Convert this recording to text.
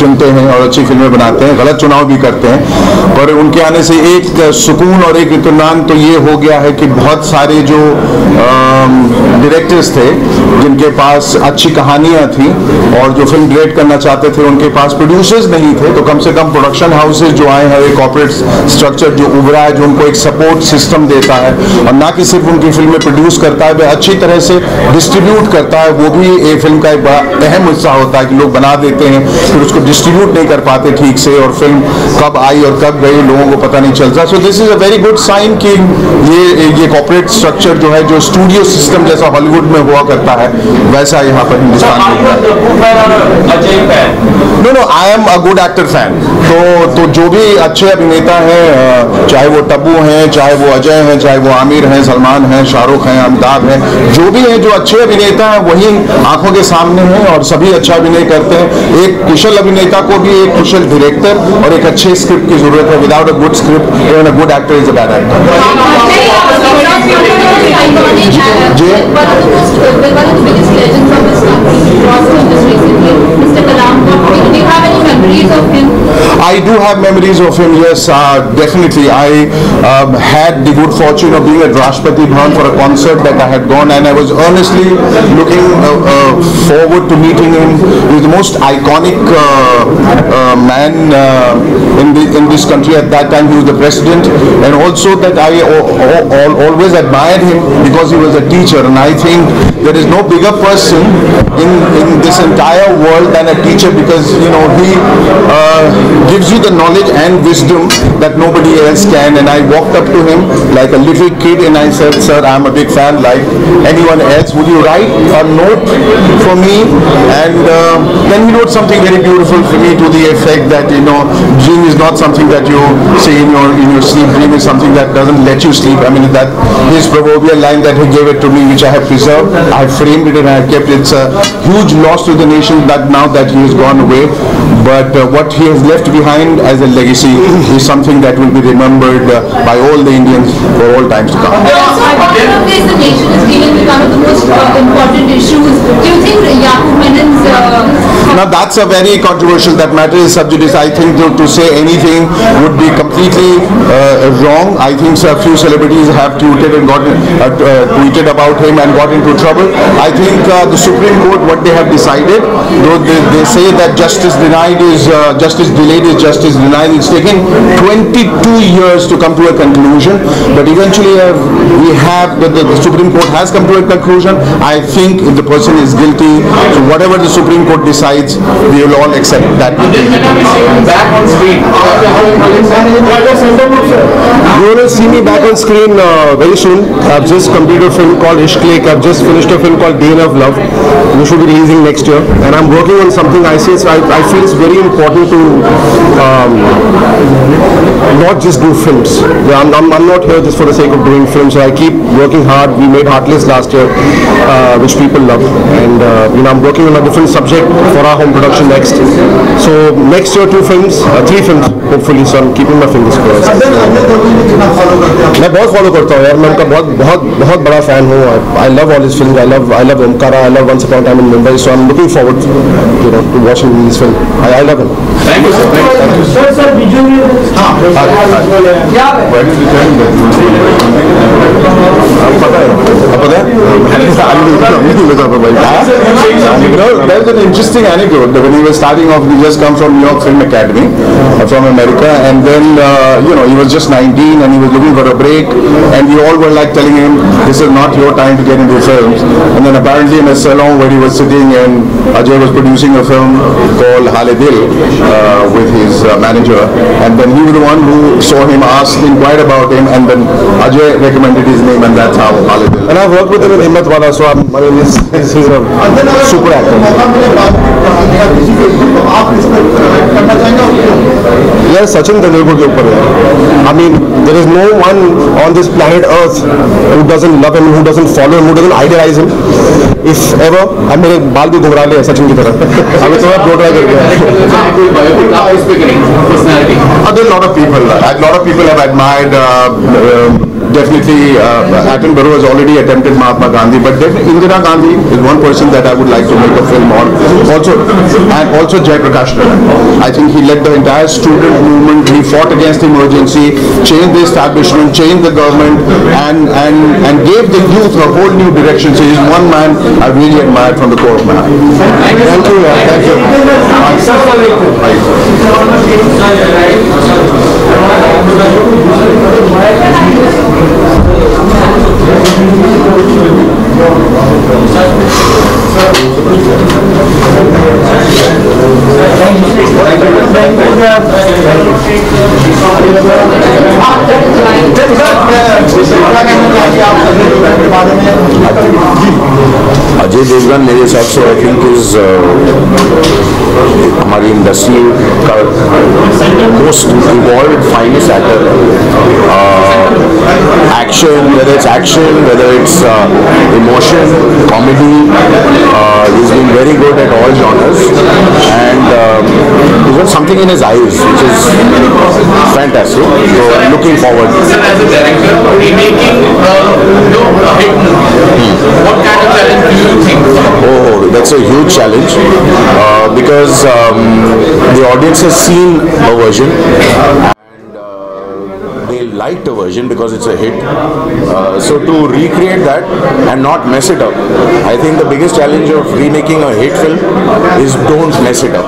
चुनते हैं और अच्छी फिल्में बनाते हैं, गलत चुनाव भी करते हैं, पर उनके आने से एक सुकून और एक इत्मीनान तो ये हो गया है कि बहुत सारे जो डायरेक्टर्स थे जिनके पास अच्छी कहानियां थी और जो फिल्म डायरेक्ट करना चाहते थे उनके पास प्रोड्यूसर्स नहीं थे, तो कम से कम प्रोडक्शन हाउसेज जो आए हैं, एक कॉर्पोरेट स्ट्रक्चर जो उभरा है जो उनको एक सपोर्ट सिस्टम देता है और ना कि सिर्फ उनकी फिल्में प्रोड्यूस करता है, वह अच्छी तरह से डिस्ट्रीब्यूट करता है। वो भी एक फिल्म का एक बड़ा अहम हिस्सा होता है कि लोग बना देते हैं फिर उसको डिस्ट्रीब्यूट नहीं कर पाते ठीक से और फिल्म कब आई और कब गई लोगों को पता नहीं चलता। So this is a very good sign कि ये कॉर्पोरेट स्ट्रक्चर जो है, जो स्टूडियो सिस्टम जैसा हॉलीवुड में हुआ करता है वैसा यहाँ पर हिंदुस्तान में हुआ है। No, I am a good actor fan. तो जो भी अच्छे अभिनेता हैं, चाहे वो तब्बू हैं, चाहे वो अजय हैं, चाहे वो आमिर हैं, सलमान हैं, शाहरुख हैं, अमिताभ हैं, जो भी हैं, जो अच्छे अभिनेता हैं वही आंखों के सामने हैं और सभी अच्छा अभिनय करते हैं। एक कुशल अभिनेता को भी एक कुशल डायरेक्टर और एक अच्छे स्क्रिप्ट की जरूरत है। Without a good script even a good actor is a bad actor. I do have memories of him, yes, definitely. I had the good fortune of being at Rashtrapati Bhavan for a concert that I had gone, and I was earnestly looking forward to meeting him. He was the most iconic man in this country at that time. He was the president, and also that I always admired him because he was a teacher, and I think there is no bigger person in this entire world than a teacher, because you know he gives you the knowledge and wisdom that nobody else can. And I walked up to him like a little kid and I said, "Sir, I'm a big fan like anyone else. Would you write a note for me?" And then he wrote something very beautiful for me to the effect that, you know, dream is not something that you say in your sleep. Dream is something that doesn't let you sleep. I mean, that his proverbial line that he gave it to me, which I have preserved, I have framed it and I have kept it. It's a huge loss to the nation that now that he has gone away. But what he has left behind as a legacy is something that will be remembered by all the Indians for all times to come. Nowadays, the nation is dealing with one of the most important issues. Do you think Yaqub Menon's Now that's a very controversial, that matter is sub judice. I think to say anything would be completely wrong. I think a few celebrities have tweeted and tweeted about him and got into trouble. I think the Supreme Court, what they have decided, though they say that justice delayed is justice denied. It's taken 22 years to come to a conclusion, but eventually we have the Supreme Court has come to a conclusion. I think if the person is guilty, so whatever the Supreme Court decides, we will all accept that. Back on screen. You will see me back on screen very soon. I've just completed a film called Ishq Lake. I've just finished a film called DNA of Love, which should be releasing next year. And I'm working on something I feel it's very important to not just do films. I'm not here just for the sake of doing films. So I keep working hard. We made Heartless last year, which people love. And I'm working on a different subject for our home production next. So next year 2 films, 3 films hopefully. So I'm keeping my fingers crossed. मैं बहुत follow करता हूँ यार, मैं उनका बहुत बड़ा fan हूँ. I love all his films. I love Omkara. I love Once Upon a Time in Mumbai. So I'm looking forward, to watching this film. I love him. Thank you, sir. Thank you. Sir, There's an interesting anecdote. When he was starting off, he just come from New York Film Academy, from America, and then he was just 19 and he was looking for a break, and we all were like telling him, "This is not your time to get into films." And then apparently in a salon where he was sitting, and Ajay was producing a film called Hale Dil with his manager, and then he was the one who saw him, asked, inquired about him, and then Ajay recommended his name, and that's how Hale Dil. And I've worked with him in Himmat Wala, so he's a super actor. यार सचिन तेंदुलकर के ऊपर है. I mean, there is no one on this planet Earth who doesn't love him, who doesn't follow him, who doesn't idealize him. If ever, अब मेरे बाल भी घुमरा ले सचिन की तरह. अभी तो मैं ब्लो ड्राई कर गया. There are a lot of people. A lot of people have admired definitely Attenborough has already attempted Mahatma Gandhi, but definitely Indira Gandhi is one person that I would like to make a film on. Also Jai Prakash Narar. I think he led the entire student movement. He fought against the emergency, changed the establishment, changed the government, and gave the youth a whole new direction. So he's one man I really admired from the core of my heart. Thank you. Thank you. Ajay Devgan मेरे हिसाब से I think is हमारी industry का most evolve finest actor. Action, whether it's emotion, comedy, he's been very good at all genres, and he's got something in his eyes which is fantastic. So I'm looking forward. As a director, remaking a hit movie, what kind of challenge do you think? Oh, that's a huge challenge because the audience has seen a version and they liked a version because it's a hit. So to recreate that and not mess it up, I think the biggest challenge of remaking a hit film is don't mess it up.